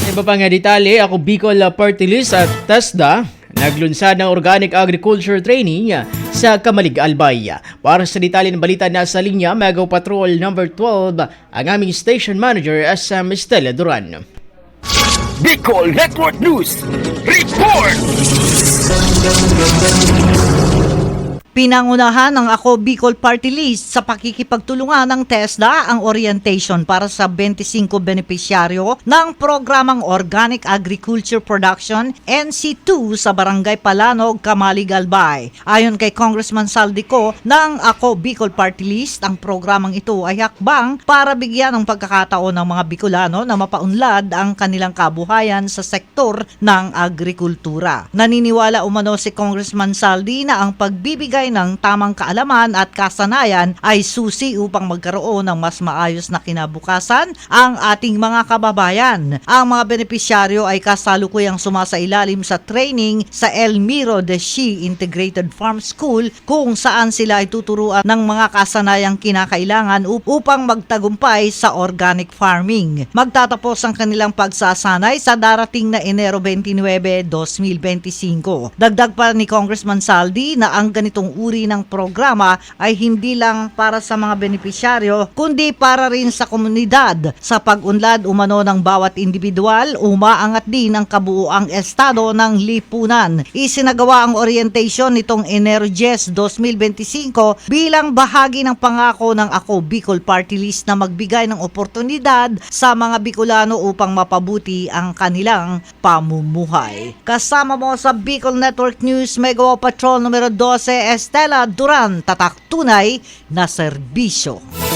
Iba pa nga detalye, ako Bicol Party List at TESDA naglunsad ng Organic Agriculture Training sa Kamalig, Albay. Para sa detalye ng balita na sa linya, Mega Patrol number 12 ang aming station manager SM Estela Duran. Bicol Network News Report! Pinangunahan ng Ako Bicol Party List sa pakikipagtulungan ng TESDA ang orientation para sa 25 benepisyaryo ng programang Organic Agriculture Production NC2 sa Barangay Palanog, Kamalig, Albay. Ayon kay Congressman Saldico ng Ako Bicol Party List, ang programang ito ay hakbang para bigyan ng pagkakataon ng mga Bicolano na mapaunlad ang kanilang kabuhayan sa sektor ng agrikultura. Naniniwala umano si Congressman Saldi na ang pagbibigay ng tamang kaalaman at kasanayan ay susi upang magkaroon ng mas maayos na kinabukasan ang ating mga kababayan. Ang mga benepisyaryo ay kasalukuyang sumasailalim sa training sa Elmiro de Shi Integrated Farm School kung saan sila ay tuturuan ng mga kasanayang kinakailangan upang magtagumpay sa organic farming. Magtatapos ang kanilang pagsasanay sa darating na Enero 29, 2025. Dagdag pa ni Congressman Saldi na ang ganitong uri ng programa ay hindi lang para sa mga benepisyaryo kundi para rin sa komunidad. Sa pag-unlad umano ng bawat individual, umaangat din ang kabuuang estado ng lipunan. Isinagawa ang orientation nitong Enero 10, 2025 bilang bahagi ng pangako ng Ako Bicol Party List na magbigay ng oportunidad sa mga Bicolano upang mapabuti ang kanilang pamumuhay. Kasama mo sa Bicol Network News Mega Patrol numero 12, Estela Duran, tatak tunay na serbisyo.